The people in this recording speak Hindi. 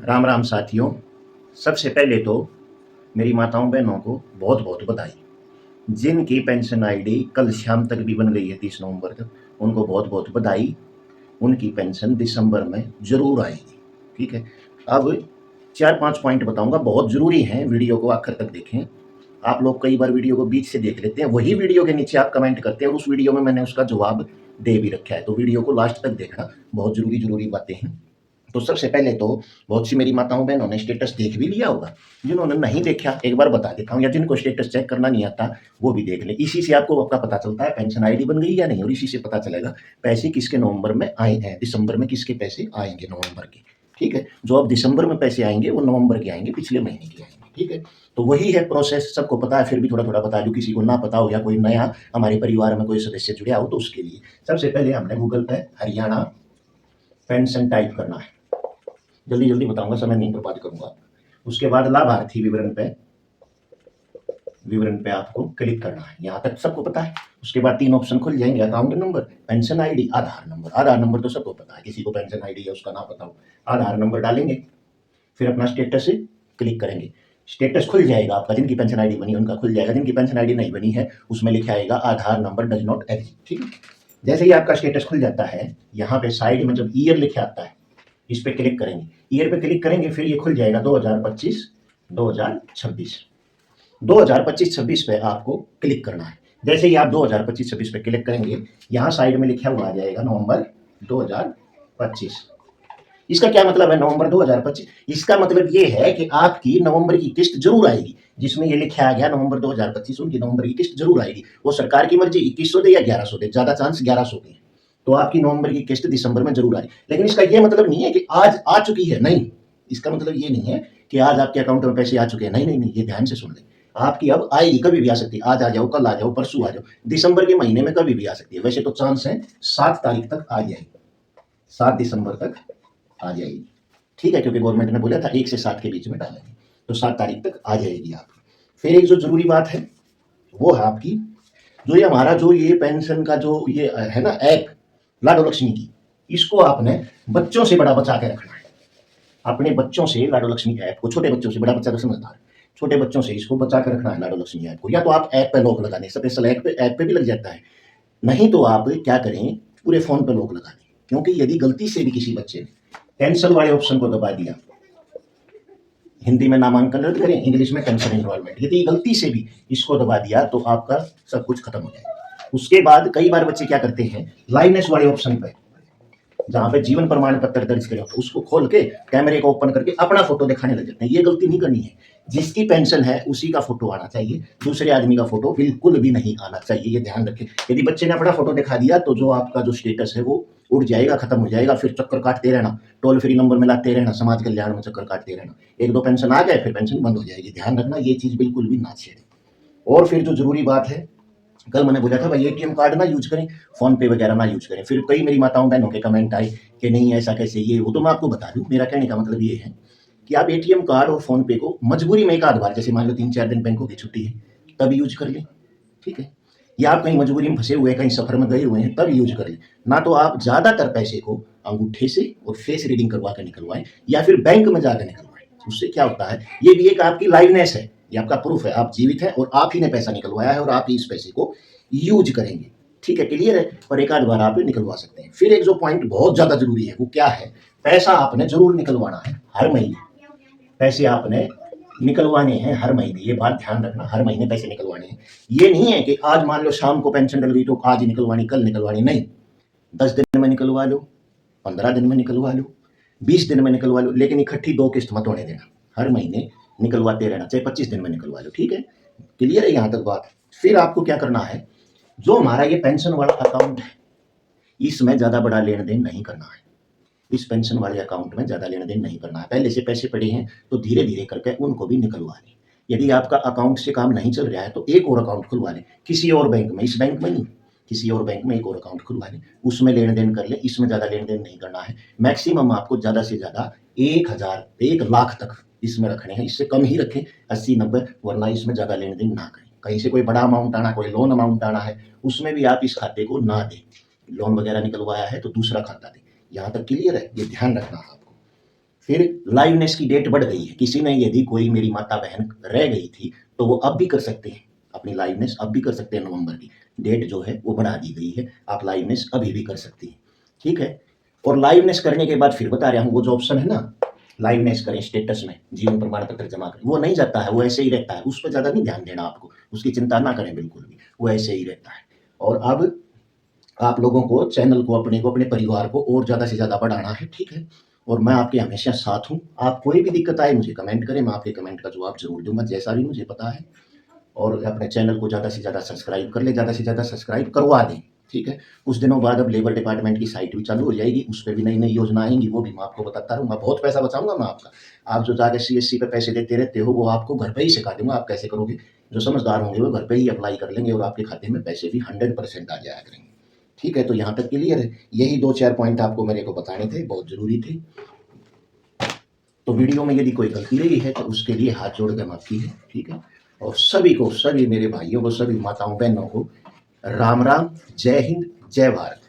राम राम साथियों। सबसे पहले तो मेरी माताओं बहनों को बहुत बहुत बधाई। जिनकी पेंशन आईडी कल शाम तक भी बन गई है 30 नवंबर तक, उनको बहुत बहुत बधाई। उनकी पेंशन दिसंबर में ज़रूर आएगी। ठीक है। अब 4-5 पॉइंट बताऊंगा, बहुत ज़रूरी हैं, वीडियो को आखिर तक देखें। आप लोग कई बार वीडियो को बीच से देख लेते हैं, वही वीडियो के नीचे आप कमेंट करते हैं और उस वीडियो में मैंने उसका जवाब दे भी रखा है, तो वीडियो को लास्ट तक देखना, बहुत ज़रूरी बातें हैं। तो सबसे पहले तो बहुत सी मेरी माताओं बहनों ने स्टेटस देख भी लिया होगा। जिन्होंने नहीं देखा एक बार बता देता हूँ, या जिनको स्टेटस चेक करना नहीं आता वो भी देख ले। इसी से आपको आपका पता चलता है पेंशन आईडी बन गई या नहीं, और इसी से पता चलेगा पैसे किसके नवंबर में आए हैं, दिसंबर में किसके पैसे आएंगे नवंबर के। ठीक है। जो अब दिसंबर में पैसे आएंगे वो नवंबर के आएंगे, पिछले महीने के आएंगे। ठीक है। तो वही है प्रोसेस, सबको पता है, फिर भी थोड़ा थोड़ा बता दूं किसी को ना पता हो या कोई नया हमारे परिवार में कोई सदस्य जुड़ा हो तो उसके लिए। सबसे पहले हमने गूगल पे हरियाणा पेंशन टाइप करना है। जल्दी जल्दी बताऊंगा, समय नहीं बर्बाद करूंगा। उसके बाद लाभार्थी विवरण पे आपको क्लिक करना है, यहाँ तक सबको पता है। उसके बाद 3 ऑप्शन खुल जाएंगे, अकाउंट नंबर, पेंशन आईडी, आधार नंबर। आधार नंबर तो सबको पता है, किसी को पेंशन आईडी है उसका ना पता हो, आधार नंबर डालेंगे। फिर अपना स्टेटस क्लिक करेंगे, स्टेटस खुल जाएगा आपका। जिनकी पेंशन आईडी बनी उनका खुल जाएगा, जिनकी पेंशन आईडी नहीं बनी है उसमें लिखा आएगा आधार नंबर डज नॉट एग्जिस्ट। ठीक है। जैसे ही आपका स्टेटस खुल जाता है, यहाँ पे साइड में जब ईयर लिखा आता है इस पे क्लिक करेंगे, ईयर पे क्लिक करेंगे, फिर ये खुल जाएगा 2025 2026। 2025-26 पे आपको क्लिक करना है। जैसे ही आप 2025-26 पे क्लिक करेंगे, यहाँ साइड में लिखा हुआ आ जाएगा नवंबर 2025। इसका क्या मतलब है नवंबर 2025? इसका मतलब ये है कि आपकी नवंबर की किस्त जरूर आएगी। जिसमें ये लिखा आ गया नवंबर 2025, उनकी नवंबर की किस्त जरूर आएगी। वो सरकार की मर्जी 2100 दे या 1100 दे, ज्यादा चांस 1100 दे, तो आपकी नवंबर की किस्त दिसंबर में जरूर आएगी। लेकिन इसका यह मतलब नहीं है कि आज आ चुकी है, नहीं। इसका मतलब ये नहीं है कि आज आपके अकाउंट में पैसे आ चुके हैं, नहीं नहीं नहीं, ये ध्यान से सुन लें। आपकी अब आएगी, कभी भी आ सकती है, आज आ जाओ, कल आ जाओ, परसों आ जाओ, दिसंबर के महीने में कभी भी आ सकती है। वैसे तो चांस है 7 तारीख तक आ जाएगी, 7 दिसंबर तक आ जाएगी। ठीक है, क्योंकि गवर्नमेंट ने बोला था 1 से 7 के बीच में डालेंगे, तो 7 तारीख तक आ जाएगी आप। फिर एक जो जरूरी बात है वो है आपकी, जो ये हमारा जो ये पेंशन का जो ये है ना ऐप लाडो लक्ष्मी की, इसको आपने बच्चों से बड़ा बचा के रखना है। अपने बच्चों से लाडो लक्ष्मी ऐप को, छोटे बच्चों से, बड़ा बच्चा तो समझदार है, छोटे बच्चों से इसको बचा के रखना है लाडो लक्ष्मी ऐप को। या तो आप ऐप पे लॉक लगा दें, स्पेशल ऐप पे भी लग जाता है, नहीं तो आप क्या करें, पूरे फोन पे लॉक लगा दें। क्योंकि यदि गलती से भी किसी बच्चे ने कैंसिल वाले ऑप्शन को दबा दिया, हिंदी में नामांकन रद्द करें, इंग्लिश में कैंसिल एनरोलमेंट, यदि गलती से भी इसको दबा दिया तो आपका सब कुछ खत्म हो जाएगा। उसके बाद कई बार बच्चे क्या करते हैं, लाइवनेस वाले ऑप्शन पे, जहां पे जीवन प्रमाण पत्र दर्ज करें, उसको खोल के कैमरे को ओपन करके अपना फोटो दिखाने लग जाते हैं। ये गलती नहीं करनी है। जिसकी पेंशन है उसी का फोटो आना चाहिए, दूसरे आदमी का फोटो बिल्कुल भी नहीं आना चाहिए, ये ध्यान रखें। यदि बच्चे ने अपना फोटो दिखा दिया तो जो आपका जो स्टेटस है वो उड़ जाएगा, खत्म हो जाएगा। फिर चक्कर काटते रहना, टोल फ्री नंबर मिलाते रहना, समाज कल्याण में चक्कर काटते रहना, 1-2 पेंशन आ गए फिर पेंशन बंद हो जाएगी। ध्यान रखना, ये चीज बिल्कुल भी ना छेड़े। और फिर जो जरूरी बात है, कल मैंने बोला था भाई एटीएम कार्ड ना यूज करें, फोन पे वगैरह ना यूज करें। फिर कई मेरी माताओं बहनों के कमेंट आए कि नहीं ऐसा कैसे, ये वो, तो मैं आपको बता दूं, मेरा कहने का मतलब ये है कि आप एटीएम कार्ड और फोन पे को मजबूरी में एक आध बार, जैसे मान लो 3-4 दिन बैंकों की छुट्टी है तब यूज कर लें। ठीक है। या आप कहीं मजबूरी में फंसे हुए हैं, कहीं सफर में गए हुए हैं, तब यूज कर लें। ना तो आप ज्यादातर पैसे को अंगूठे से और फेस रीडिंग करवा कर निकलवाएं, या फिर बैंक में जाकर निकलवाएं। उससे क्या होता है, ये भी एक आपकी लाइवनेस है, ये आपका प्रूफ है, आप जीवित हैं और आप ही ने पैसा निकलवाया है और आप ही इस पैसे को यूज करेंगे। ठीक है, क्लियर है। और एक आध बार आप निकलवा सकते हैं। फिर एक जो पॉइंट बहुत ज्यादा जरूरी है वो क्या है, पैसा आपने जरूर निकलवाना है हर महीने। पैसे आपने निकलवाने हैं हर महीने, ये बात ध्यान रखना, हर महीने पैसे निकलवाने हैं। ये नहीं है कि आज मान लो शाम को पेंशन डल गई तो आज ही निकलवानी, कल निकलवानी, नहीं। 10 दिन में निकलवा लो, 15 दिन में निकलवा लो, 20 दिन में निकलवा लो, लेकिन इकट्ठी 2 किस्त मत होने देना। हर महीने निकलवाते रहना, चाहे 25 दिन में निकलवा लो। ठीक है, क्लियर है यहाँ तक बात। फिर आपको क्या करना है, जो हमारा ये पेंशन वाला अकाउंट है इसमें ज्यादा बड़ा लेन देन नहीं करना है। इस पेंशन वाले अकाउंट में ज्यादा लेन देन नहीं करना है। पहले से पैसे पड़े हैं तो धीरे धीरे करके उनको भी निकलवा लें। यदि आपका अकाउंट से काम नहीं चल रहा है तो एक और अकाउंट खुलवा लें, किसी और बैंक में, इस बैंक में नहीं, किसी और बैंक में एक और अकाउंट खुलवा लें, उसमें लेन देन कर ले। इसमें ज्यादा लेन देन नहीं करना है। मैक्सिमम आपको ज्यादा से ज्यादा 1000 1 लाख तक इसमें रखने हैं, इससे कम ही रखें, 80-90, वरना इसमें ज्यादा लेन देन ना करें। कहीं से कोई बड़ा अमाउंट आना, कोई लोन अमाउंट आना है, उसमें भी आप इस खाते को ना दें। लोन वगैरह निकलवाया है तो दूसरा खाता दें। यहाँ तक क्लियर है, ये ध्यान रखना है आपको। फिर लाइवनेस की डेट बढ़ गई है, किसी ने यदि कोई मेरी माता बहन रह गई थी तो वो अब भी कर सकते हैं, अपनी लाइवनेस अब भी कर सकते हैं। नवंबर की डेट जो है वो बढ़ा दी गई है, आप लाइवनेस अभी भी कर सकती हैं, ठीक है। और लाइवनेस करने के बाद फिर बता रहा हूँ, वो जो ऑप्शन है ना, लाइवनेस करें स्टेटस में, जीवन प्रमाण पत्र जमा करें, वो नहीं जाता है, वो ऐसे ही रहता है, उस पर ज़्यादा नहीं ध्यान देना आपको, उसकी चिंता ना करें बिल्कुल भी, वो ऐसे ही रहता है। और अब आप लोगों को चैनल को, अपने परिवार को और ज़्यादा से ज़्यादा बढ़ाना है, ठीक है। और मैं आपके हमेशा साथ हूँ, आप कोई भी दिक्कत आए मुझे कमेंट करें, मैं आपके कमेंट का जवाब ज़रूर दूँगा, जैसा भी मुझे पता है। और अपने चैनल को ज़्यादा से ज़्यादा सब्सक्राइब कर लें, ज़्यादा से ज़्यादा सब्सक्राइब करवा दें, ठीक है। कुछ दिनों बाद अब लेबर डिपार्टमेंट की साइट भी चालू हो जाएगी, उस पे भी नई-नई योजना आएँगी, वो भी मैं आपको बताता रहूँगा, बहुत पैसा बचाऊँगा मैं आपका। आप जो जाके सीएससी पे पैसे देते रहते हो, वो आपको घर पे ही सिखा दूँगा, आप कैसे करोगे। जो समझदार होंगे वो घर पे ही अप्लाई कर लेंगे और आपके खाते में पैसे भी 100% आ जाया करेंगे, ठीक है। तो यहाँ तक क्लियर है, यही 2-4 पॉइंट आपको मेरे को बताने थे, बहुत ज़रूरी थे। तो वीडियो में यदि कोई गलती रही है तो उसके लिए हाथ जोड़ कर माफ़ी है, ठीक है। और सभी को, सभी मेरे भाइयों को, सभी माताओं बहनों को राम राम, जय हिंद, जय भारत।